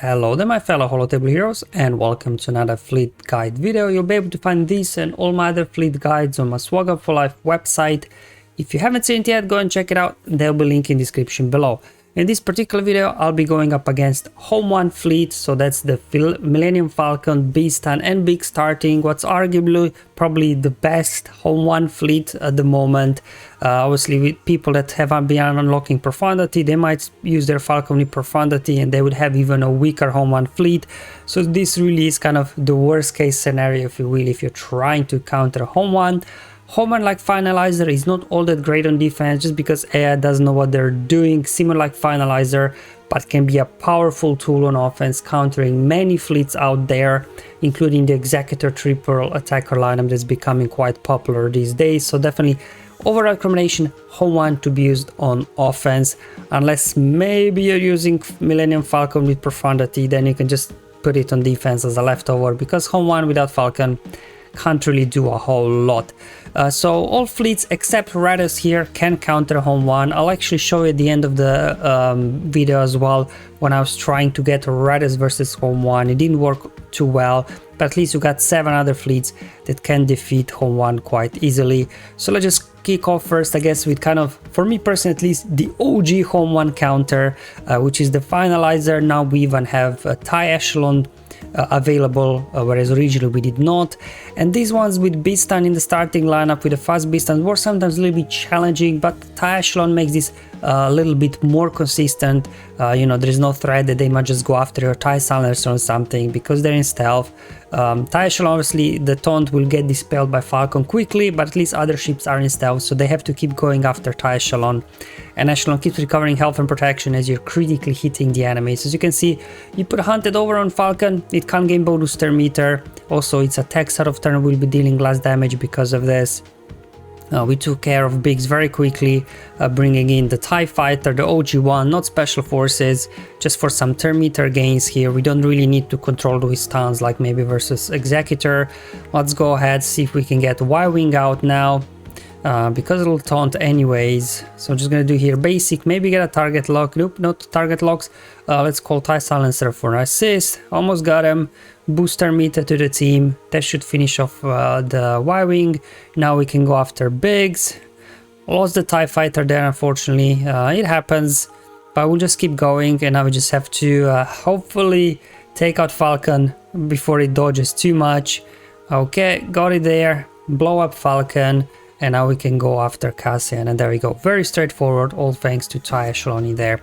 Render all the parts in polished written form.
Hello there my fellow holotable heroes and welcome to another fleet guide video. You'll be able to find this and all my other fleet guides on my SWGOH for Life website. If you haven't seen it yet, go and check it out. There'll be a link in the description below. In this particular video, I'll be going up against Home 1 fleet, so that's the Millennium Falcon, Beastan and Big starting what's arguably probably the best Home 1 fleet at the moment. Obviously with people that haven't been unlocking Profundity, they might use their Falcon with Profundity and they would have even a weaker Home 1 fleet. So this really is kind of the worst case scenario, if you will, if you're trying to counter Home 1. Home 1 like Finalizer is not all that great on defense just because AI doesn't know what they're doing, similar like Finalizer, but can be a powerful tool on offense, countering many fleets out there, including the Executor triple attacker lineup that's becoming quite popular these days. So definitely overall recommendation, Home 1 to be used on offense, unless maybe you're using Millennium Falcon with Profundity, then you can just put it on defense as a leftover, because Home 1 without Falcon can't really do a whole lot. So all fleets except Raddus here can counter Home 1. I'll actually show you at the end of the video as well, when I was trying to get Raddus versus Home 1. It didn't work too well, but at least you got 7 other fleets that can defeat Home 1 quite easily. So let's just kick off first, I guess, with kind of, for me personally at least, the OG Home 1 counter, which is the Finalizer. Now we even have a TIE Echelon available, whereas originally we did not. And these ones with Beastan in the starting lineup with a fast Beastan were sometimes a little bit challenging, but TIE Echelon makes this a little bit more consistent. You know, there is no threat that they might just go after your TIE Silencer or something because they're in stealth. TIE Echelon, obviously the taunt will get dispelled by Falcon quickly, but at least other ships are in stealth, so they have to keep going after TIE Echelon. And Echelon keeps recovering health and protection as you're critically hitting the enemies. As you can see, you put Hunted over on Falcon, it can't gain bonus turn meter. Also, its attack out of turn will be dealing less damage because of this. We took care of Biggs very quickly, bringing in the TIE Fighter, the OG one, not Special Forces, just for some turn meter gains here. We don't really need to control those stuns like maybe versus Executor. Let's go ahead, see if we can get Y-Wing out now, because it'll taunt anyways. So I'm just gonna do here basic, maybe get a target lock. Nope, not target locks. Let's call TIE Silencer for an assist. Almost got him. Booster meter to the team. That should finish off the Y-Wing. Now we can go after Biggs. Lost the TIE Fighter there, unfortunately. It happens, but we'll just keep going, and now we just have to hopefully take out Falcon before it dodges too much. Okay, got it there. Blow up Falcon, and now we can go after Cassian, and there we go. Very straightforward, all thanks to TIE Echelon in there.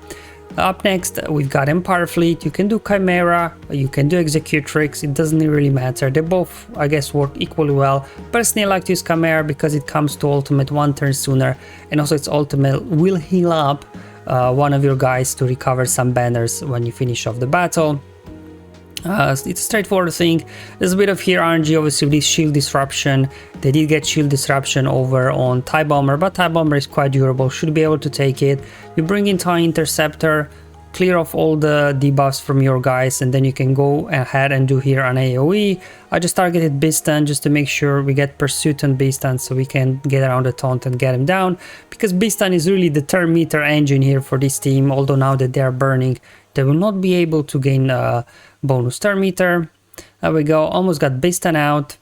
Up next, we've got Empire Fleet. You can do Chimaera, you can do Executrix, it doesn't really matter. They both, I guess, work equally well. Personally, I like to use Chimaera because it comes to ultimate 1 turn sooner, and also its ultimate will heal up one of your guys to recover some banners when you finish off the battle. It's a straightforward thing. There's a bit of here RNG, obviously, with this shield disruption. They did get shield disruption over on TIE Bomber, but TIE Bomber is quite durable, should be able to take it. You bring in TIE Interceptor, clear off all the debuffs from your guys, and then you can go ahead and do here an AoE. I just targeted Beastan just to make sure we get Pursuit on Beastan so we can get around the taunt and get him down, because Beastan is really the turn meter engine here for this team, although now that they are burning, they will not be able to gain bonus turn meter. There we go, almost got Beastan out.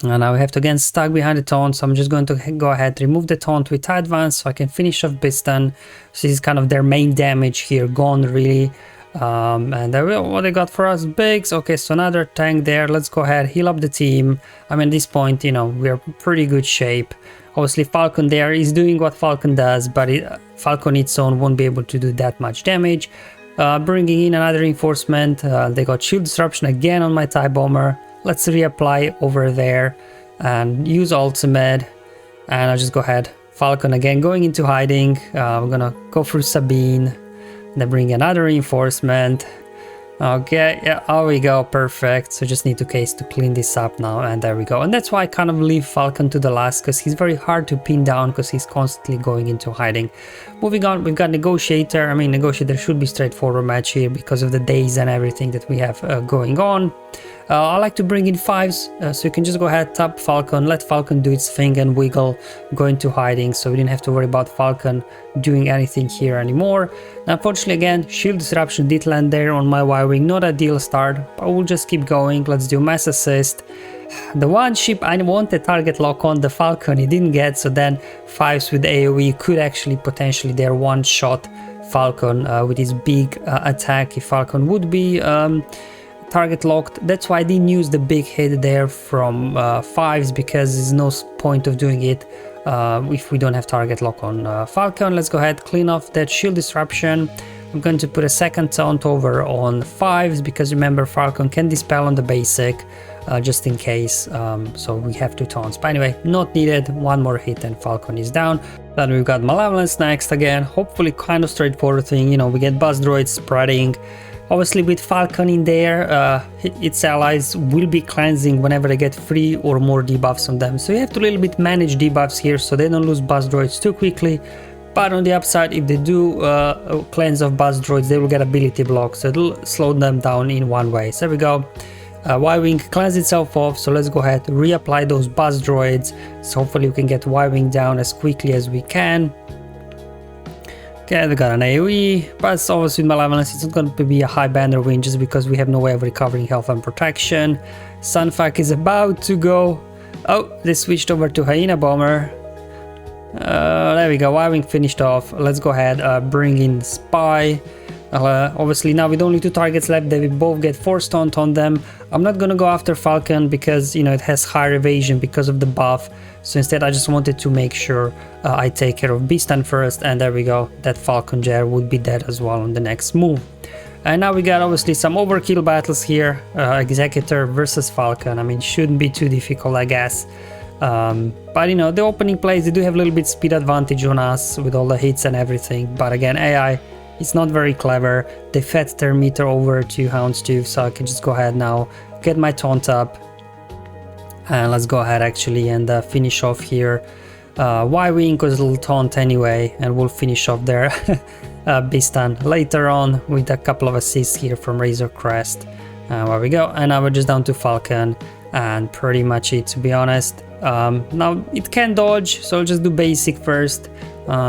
And now we have to again stuck behind the taunt, so I'm just going to go ahead, remove the taunt with TIE Advance so I can finish off Beastan. So this is kind of their main damage here, gone really. And there we go, what they got for us, Biggs. Okay, so another tank there. Let's go ahead, heal up the team. I mean, at this point, you know, we're pretty good shape. Obviously Falcon there is doing what Falcon does, but Falcon its own won't be able to do that much damage. Bringing in another reinforcement. They got shield disruption again on my TIE Bomber. Let's reapply over there and use ultimate, and I'll just go ahead. Falcon again going into hiding. We're gonna go through Sabine, then bring another reinforcement. Okay, yeah, there we go, perfect. So just need to clean this up now, and there we go. And that's why I kind of leave Falcon to the last, because he's very hard to pin down because he's constantly going into hiding. Moving on, we've got Negotiator. I mean, Negotiator should be straightforward match here because of the days and everything that we have going on. I like to bring in 5s, so you can just go ahead, tap Falcon, let Falcon do its thing and wiggle, go into hiding, so we didn't have to worry about Falcon doing anything here anymore. Now, unfortunately, again, shield disruption did land there on my Y-wing. Not a ideal start, but we'll just keep going. Let's do mass assist. The one ship I wanted target lock on, the Falcon, he didn't get, so then 5s with AoE could actually potentially there one-shot Falcon with his big attack if Falcon would be target locked. That's why I didn't use the big hit there from 5s, because there's no point of doing it if we don't have target lock on Falcon. Let's go ahead, clean off that shield disruption. I'm going to put a second taunt over on 5s, because remember, Falcon can dispel on the basic just in case, so we have 2 taunts. But anyway, not needed. One more hit and Falcon is down. Then we've got Malevolence next. Again, hopefully kind of straightforward thing, you know, we get buzz droids spreading. Obviously with Falcon in there, its allies will be cleansing whenever they get 3 or more debuffs on them, so you have to a little bit manage debuffs here so they don't lose buzz droids too quickly. But on the upside, if they do cleanse of buzz droids, they will get ability blocks, so it'll slow them down in one way. So there we go. Y-wing cleanse itself off, so let's go ahead, reapply those buzz droids, so hopefully we can get Y-wing down as quickly as we can. Okay, we got an AoE, but obviously with Malevolence it's not going to be a high banner win just because we have no way of recovering health and protection. Sunfuck is about to go. Oh, they switched over to Hyena Bomber. There we go, Y-wing finished off. Let's go ahead, bring in Spy. Obviously now with only 2 targets left, they will both get 4 taunt on them. I'm not gonna go after Falcon because, you know, it has higher evasion because of the buff. So instead I just wanted to make sure I take care of Beastan first, and there we go, that Falcon Jar would be dead as well on the next move. And now we got obviously some overkill battles here, Executor versus Falcon. I mean, shouldn't be too difficult, I guess. But you know, the opening plays, they do have a little bit speed advantage on us with all the hits and everything, but again, AI, it's not very clever. They fed their meter over to Houndstooth, so I can just go ahead now, get my taunt up, and let's go ahead actually and finish off here. Y-wing was a little taunt anyway, and we'll finish off there. Beastan later on with a couple of assists here from Razor Crest. There we go, and now we're just down to Falcon, and pretty much it, to be honest. Now it can dodge, so I'll just do basic first,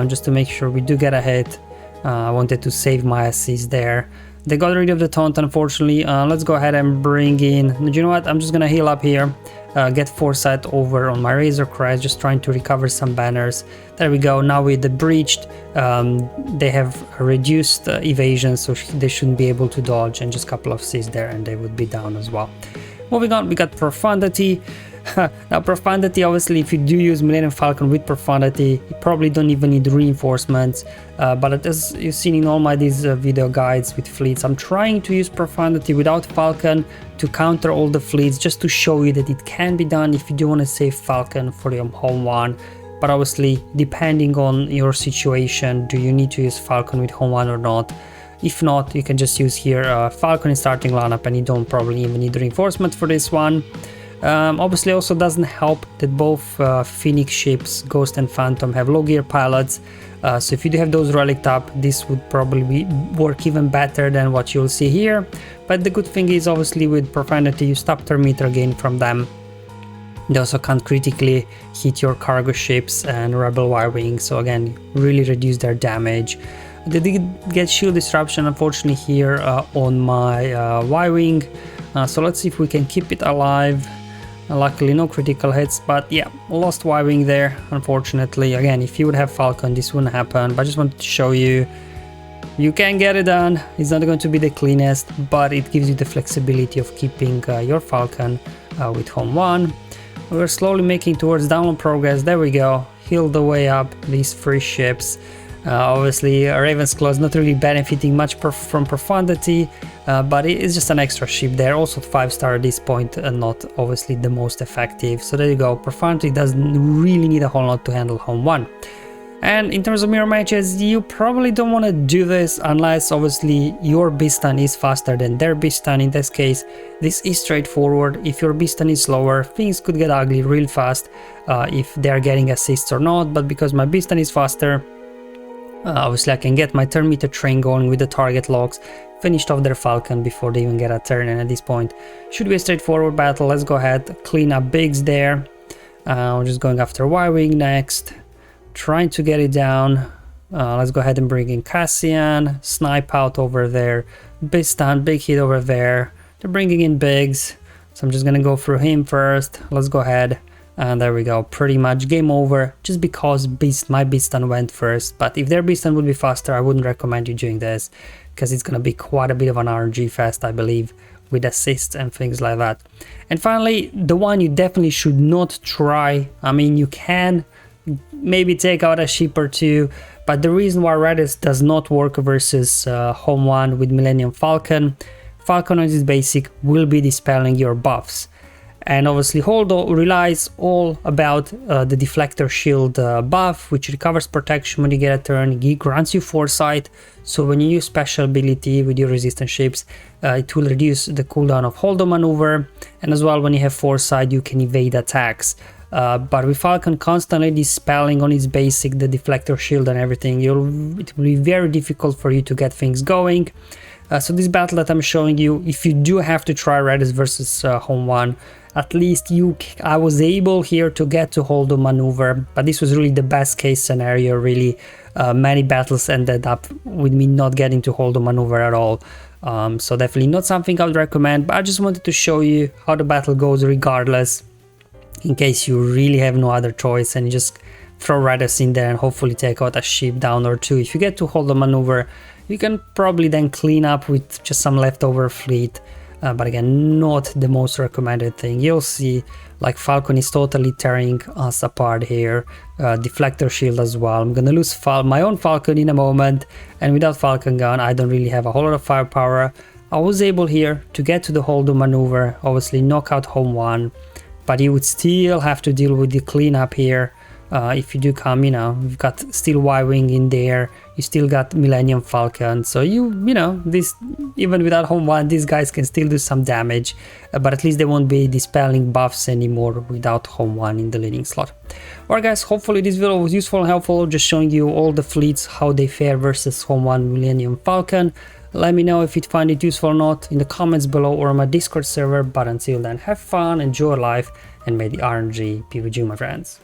just to make sure we do get a hit. I wanted to save my assist there. They got rid of the taunt, unfortunately. Let's go ahead and bring in, you know what, I'm just gonna heal up here, get Foresight over on my Razor Crest, just trying to recover some banners. There we go. Now with the breached, they have reduced evasion, so they shouldn't be able to dodge, and just a couple of assists there and they would be down as well. Moving on, we got Profundity. Now Profundity, obviously if you do use Millennium Falcon with Profundity, you probably don't even need reinforcements, but as you've seen in all my these video guides with fleets, I'm trying to use Profundity without Falcon to counter all the fleets, just to show you that it can be done if you do want to save Falcon for your home one. But obviously depending on your situation, do you need to use Falcon with home one or not? If not, you can just use here Falcon in starting lineup, and you don't probably even need reinforcement for this one. Obviously also doesn't help that both Phoenix ships, Ghost and Phantom, have low gear pilots, so if you do have those relic up, this would probably work even better than what you'll see here. But the good thing is, obviously with Profundity you stop their meter gain from them. They also can't critically hit your cargo ships and Rebel Y-wing, so again, really reduce their damage. They did get shield disruption unfortunately here on my Y-wing, so let's see if we can keep it alive. Luckily no critical hits, but yeah, lost Y-wing there unfortunately. Again, if you would have Falcon this wouldn't happen, but I just wanted to show you, you can get it done. It's not going to be the cleanest, but it gives you the flexibility of keeping your Falcon with home one. We're slowly making towards download progress. There we go, heal the way up these 3 ships. Obviously Raven's Claw is not really benefiting much from Profundity, but it is just an extra ship there, also 5-star at this point, and not obviously the most effective. So there you go, Profundity doesn't really need a whole lot to handle home one. And in terms of mirror matches, you probably don't want to do this unless obviously your Beastan is faster than their Beastan. In this case, this is straightforward. If your Beastan is slower, things could get ugly real fast if they're getting assists or not, but because my Beastan is faster, obviously I can get my turn meter train going with the target locks, finished off their Falcon before they even get a turn, and at this point should be a straightforward battle. Let's go ahead, clean up Biggs there. We're just going after Y-wing next, trying to get it down. Let's go ahead and bring in Cassian, snipe out over there, big stun, big hit over there. They're bringing in Biggs, so I'm just gonna go through him first. Let's go ahead, and there we go, pretty much game over, just because my beast stun went first. But if their beast stun would be faster, I wouldn't recommend you doing this, because it's gonna be quite a bit of an RNG fest, I believe, with assists and things like that. And finally, the one you definitely should not try. I mean, you can maybe take out a ship or two, but the reason why Raddus does not work versus Home 1 with Millennium Falcon on its basic will be dispelling your buffs. And obviously Holdo relies all about the Deflector Shield buff, which recovers protection when you get a turn. It grants you foresight, so when you use special ability with your resistant ships, it will reduce the cooldown of Holdo maneuver, and as well when you have foresight you can evade attacks. But with Falcon constantly dispelling on its basic, the Deflector Shield and everything, it will be very difficult for you to get things going. So this battle that I'm showing you, if you do have to try Raddus versus Home 1, at least I was able here to get to Holdo maneuver, but this was really the best case scenario, really. Many battles ended up with me not getting to Holdo maneuver at all. So definitely not something I would recommend, but I just wanted to show you how the battle goes regardless, in case you really have no other choice and you just throw Raddus in there and hopefully take out a ship down or two. If you get to Holdo maneuver, you can probably then clean up with just some leftover fleet. But again, not the most recommended thing. You'll see, like, Falcon is totally tearing us apart here. Deflector Shield as well. I'm gonna lose my own Falcon in a moment, and without Falcon gun I don't really have a whole lot of firepower. I was able here to get to the Holdo maneuver, obviously knock out Home 1, but you would still have to deal with the cleanup here. If you do come, you know, you've got still Y-Wing in there, you still got Millennium Falcon, so you know, this, even without Home 1, these guys can still do some damage, but at least they won't be dispelling buffs anymore without Home 1 in the leading slot. Alright guys, hopefully this video was useful and helpful, just showing you all the fleets, how they fare versus Home 1 Millennium Falcon. Let me know if you find it useful or not in the comments below or on my Discord server, but until then, have fun, enjoy life, and may the RNG be with you, my friends.